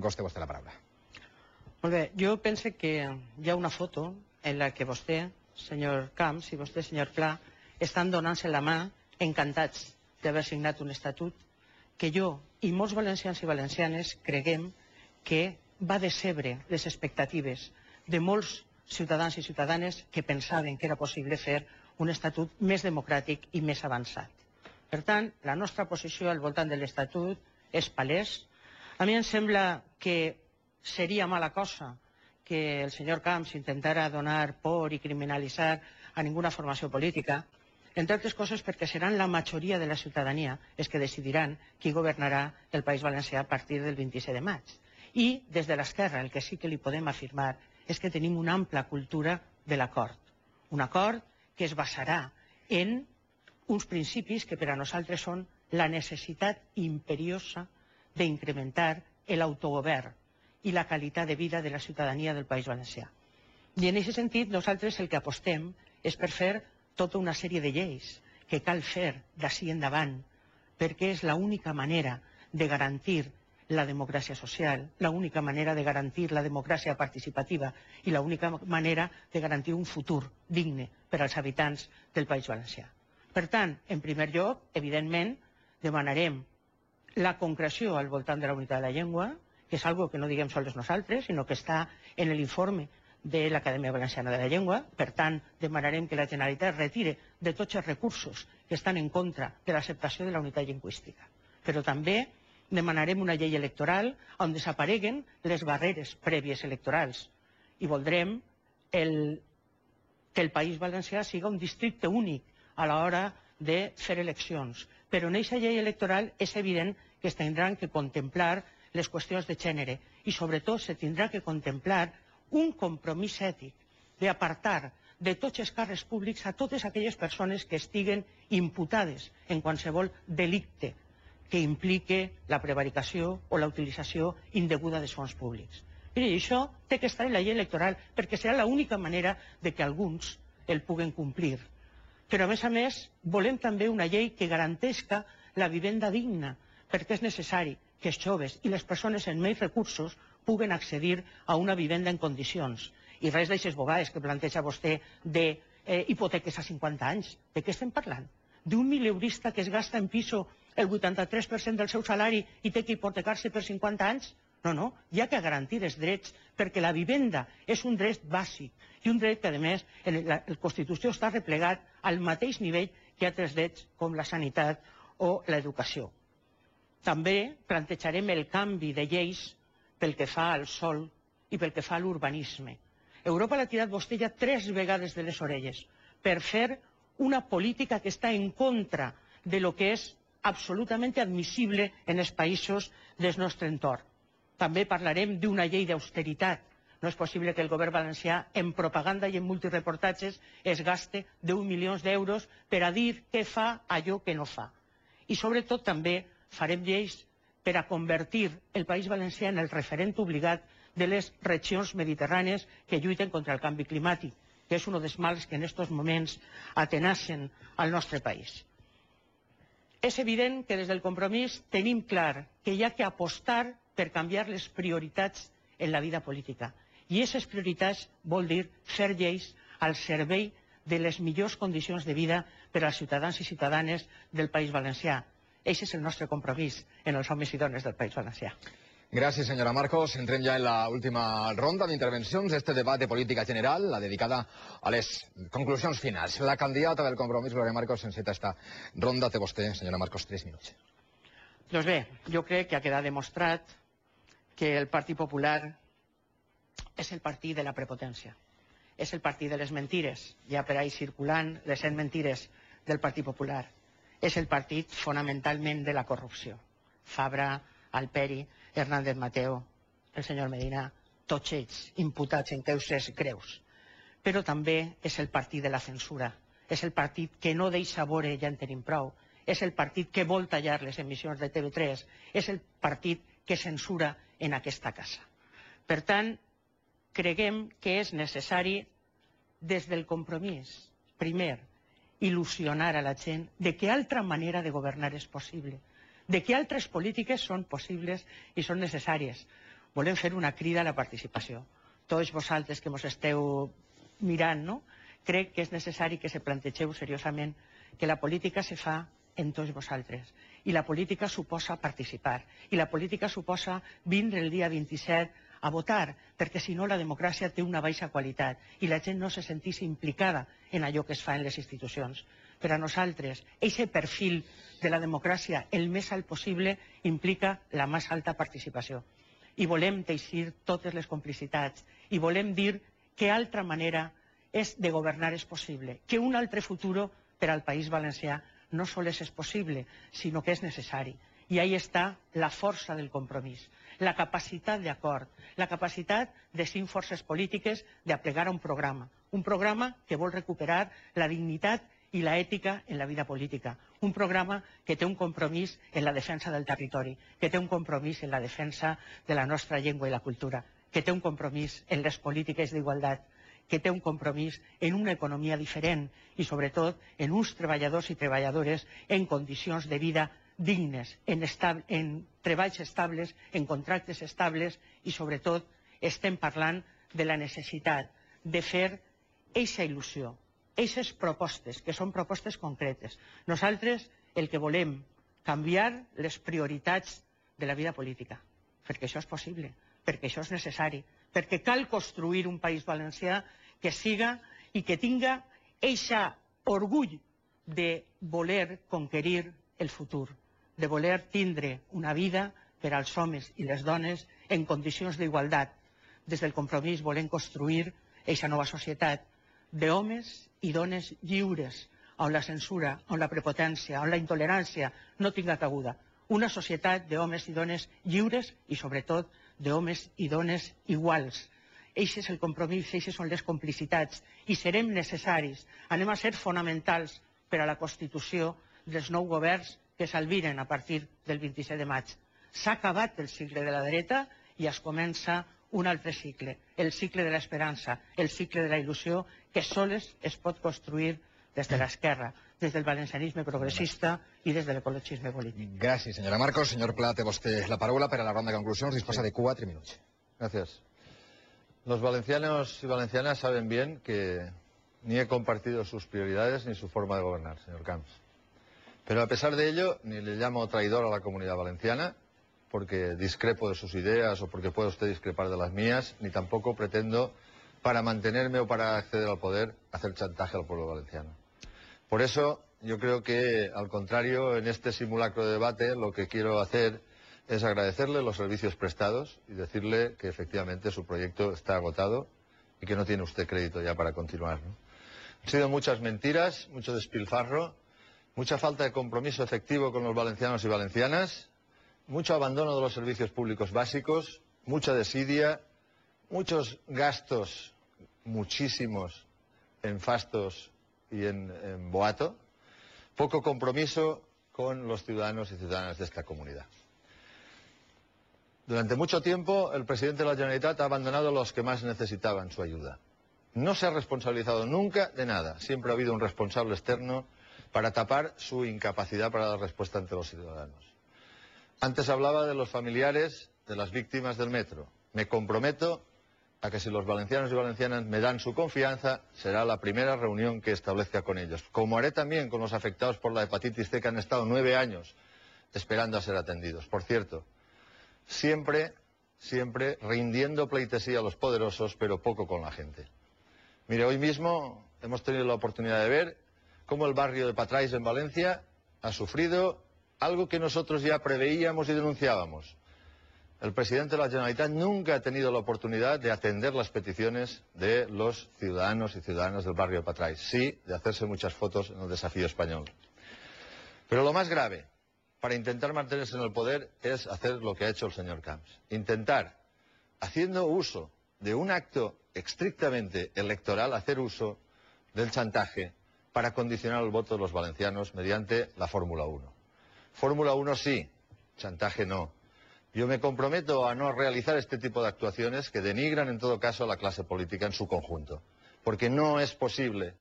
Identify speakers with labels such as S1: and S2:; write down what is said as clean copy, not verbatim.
S1: Costa, vostè la paraula.
S2: Molt bé, jo penso que hi ha una foto en la que vostè, senyor Camps, i vostè, senyor Pla, estan donant-se la mà encantats d'haver signat un estatut que jo i molts valencians i valencianes creguem que va decebre les expectatives de molts ciutadans i ciutadanes que pensaven que era possible fer un estatut més democràtic i més avançat. Per tant, la nostra posició al voltant de l'estatut és palès. A mi em sembla que seria mala cosa que el senyor Camps intentara donar por i criminalitzar a ninguna formació política, entre altres coses perquè seran la majoria de la ciutadania els que decidiran qui governarà el País Valencià a partir del 27 de maig. I des de l'esquerra el que sí que li podem afirmar és que tenim una ampla cultura de l'acord. Un acord que es basarà en uns principis que per a nosaltres són la necessitat imperiosa d'incrementar l'autogovern i la qualitat de vida de la ciutadania del País Valencià. I en aquest sentit nosaltres el que apostem és per fer tota una sèrie de lleis que cal fer d'ací endavant perquè és l'única manera de garantir la democràcia social, l'única manera de garantir la democràcia participativa i l'única manera de garantir un futur digne per als habitants del País Valencià. Per tant, en primer lloc, evidentment, demanarem la concreció al voltant de la unitat de la llengua, que és algo que no diguem sols nosaltres, sinó que està en l'informe de l'Acadèmia Valenciana de la Llengua. Per tant, demanarem que la Generalitat retire de tots els recursos que estan en contra de l'acceptació de la unitat lingüística. Però també demanarem una llei electoral on desapareguen les barreres prèvies electorals i voldrem que el País Valencià siga un districte únic a l'hora de fer eleccions. Però en aquesta llei electoral és evident que es tindran que contemplar les qüestions de gènere i sobretot se tindrà que contemplar un compromís ètic d'apartar de tots els càrrecs públics a totes aquelles persones que estiguen imputades en qualsevol delicte que implique la prevaricació o la utilització indeguda dels fons públics. Miri, això té que estar en la llei electoral perquè serà l'única manera de que alguns el puguen complir. Però, a més, volem també una llei que garantesca la vivenda digna, perquè és necessari que els joves i les persones amb menys recursos puguen accedir a una vivenda en condicions. I res d'aixes bogades que planteja vostè d'hipoteques a 50 anys. De què estem parlant? D'un mileurista que es gasta en piso el 83% del seu salari i té que hipotecar-se per 50 anys? No, hi ha que garantir els drets perquè la vivenda és un dret bàsic i un dret que, a més, la Constitució està replegat al mateix nivell que altres drets com la sanitat o l'educació. També plantejarem el canvi de lleis pel que fa al sòl i pel que fa a l'urbanisme. Europa l'ha tirat vostè ja 3 vegades de les orelles per fer una política que està en contra de lo que és absolutament admissible en els països del nostre entorn. També parlarem d'una llei d'austeritat. No és possible que el govern valencià en propaganda i en multireportatges es gaste 10 milions d'euros per a dir què fa allò que no fa. I sobretot també farem lleis per a convertir el País Valencià en el referent obligat de les regions mediterrànies que lluiten contra el canvi climàtic, que és un dels mals que en aquests moments atenassen al nostre país. És evident que des del Compromís tenim clar que hi ha que apostar per canviar les prioritats en la vida política. I aquestes prioritats vol dir fer lleis al servei de les millors condicions de vida per als ciutadans i ciutadanes del País Valencià. Aquest és el nostre compromís en els homes i dones del País Valencià.
S1: Gràcies, senyora Marcos. Entrem ja en l'última ronda d'intervencions. Este debat de política general, la dedicada a les conclusions finals. La candidata del Compromís, Glòria Marcos, enceta esta ronda. Té vostè, senyora Marcos, 3 minuts.
S2: Doncs bé, jo crec que ha quedat demostrat que el Partit Popular és el partit de la prepotència. És el partit de les mentires. Hi ha per ahí circulant les 100 mentires del Partit Popular. És el partit fonamentalment de la corrupció. Fabra, Alperi, Hernández Mateo, el senyor Medina, tots ells imputats en causes greus. Però també és el partit de la censura. És el partit que no deixa veure ja en tenim prou. És el partit que vol tallar les emissions de TV3. És el partit que censura en aquesta casa. Per tant, creguem que és necessari, des del Compromís, primer, il·lusionar a la gent de que altra manera de governar és possible, de que altres polítiques són possibles i són necessàries. volem fer una crida a la participació. Tots vosaltres que ens esteu mirant, no? Crec que és necessari que se plantegeu seriosament que la política se fa en tots vosaltres. I la política suposa participar. I la política suposa vindre el dia 27 a votar, perquè si no la democràcia té una baixa qualitat i la gent no se sentís implicada en allò que es fa en les institucions. Per a nosaltres, aquest perfil de la democràcia el més alt possible implica la més alta participació. I volem teixir totes les complicitats i volem dir que altra manera de governar és possible, que un altre futur per al País Valencià no sols és possible, sinó que és necessari. I ahí està la força del compromís, la capacitat d'acord, la capacitat de 5 forces polítiques d'aplegar un programa que vol recuperar la dignitat i l'ètica en la vida política, un programa que té un compromís en la defensa del territori, que té un compromís en la defensa de la nostra llengua i la cultura, que té un compromís en les polítiques d'igualtat, que té un compromís en una economia diferent i, sobretot, en uns treballadors i treballadores en condicions de vida dignes, en treballs estables, en contractes estables i, sobretot, estem parlant de la necessitat de fer eixa il·lusió, eixes propostes, que són propostes concretes. Nosaltres el que volem canviar les prioritats de la vida política, perquè això és possible, perquè això és necessari, perquè cal construir un País Valencià que siga i que tinga eixa orgull de voler conquerir el futur, de voler tindre una vida per als homes i les dones en condicions d'igualtat. Des del compromís volem construir eixa nova societat d'homes i dones lliures, on la censura, on la prepotència, on la intolerància no tinga cabuda. Una societat d'homes i dones lliures i, sobretot, d'homes i dones iguals. Eixe és el compromís, eixes són les complicitats i serem necessaris, anem a ser fonamentals per a la constitució dels nous governs que s'albiren a partir del 27 de maig. S'ha acabat el cicle de la dreta i es comença un altre cicle, el cicle de l'esperança, el cicle de la il·lusió que sols es pot construir des de l'esquerra, des del valencianisme progressista i des de l'ecologisme polític.
S1: Gràcies, senyora Marcos. Senyor Pla, té vostè la paraula per a la ronda de conclusions. Disposa de 4 minuts.
S3: Gracias. Los valencianos y valencianas saben bien que ni he compartido sus prioridades ni su forma de gobernar, señor Camps. Pero a pesar de ello, ni le llamo traidor a la comunidad valenciana, porque discrepo de sus ideas o porque pueda usted discrepar de las mías, ni tampoco pretendo, para mantenerme o para acceder al poder, hacer chantaje al pueblo valenciano. Por eso, yo creo que, al contrario, en este simulacro de debate, lo que quiero hacer es agradecerle los servicios prestados y decirle que efectivamente su proyecto está agotado y que no tiene usted crédito ya para continuar, ¿no? Han sido muchas mentiras, mucho despilfarro, mucha falta de compromiso efectivo con los valencianos y valencianas, mucho abandono de los servicios públicos básicos, mucha desidia, muchos gastos, muchísimos, en fastos y en boato, poco compromiso con los ciudadanos y ciudadanas de esta comunidad. Durante mucho tiempo el presidente de la Generalitat ha abandonado a los que más necesitaban su ayuda. No se ha responsabilizado nunca de nada. Siempre ha habido un responsable externo para tapar su incapacidad para dar respuesta ante los ciudadanos. Antes hablaba de los familiares de las víctimas del metro. Me comprometo a que si los valencianos y valencianas me dan su confianza, será la primera reunión que establezca con ellos. Como haré también con los afectados por la hepatitis C que han estado 9 años esperando a ser atendidos. Por cierto, siempre rindiendo pleitesía a los poderosos, pero poco con la gente. Mire, hoy mismo hemos tenido la oportunidad de ver cómo el barrio de Patrais en Valencia ha sufrido algo que nosotros ya preveíamos y denunciábamos. El presidente de la Generalitat nunca ha tenido la oportunidad de atender las peticiones de los ciudadanos y ciudadanas del barrio de Patrais. Sí, de hacerse muchas fotos en el desafío español. Pero lo más grave para intentar mantenerse en el poder es hacer lo que ha hecho el señor Camps. Intentar, haciendo uso de un acto estrictamente electoral, hacer uso del chantaje para condicionar el voto de los valencianos mediante la Fórmula 1. Fórmula 1 sí, chantaje no. Yo me comprometo a no realizar este tipo de actuaciones que denigran en todo caso a la clase política en su conjunto. Porque no es posible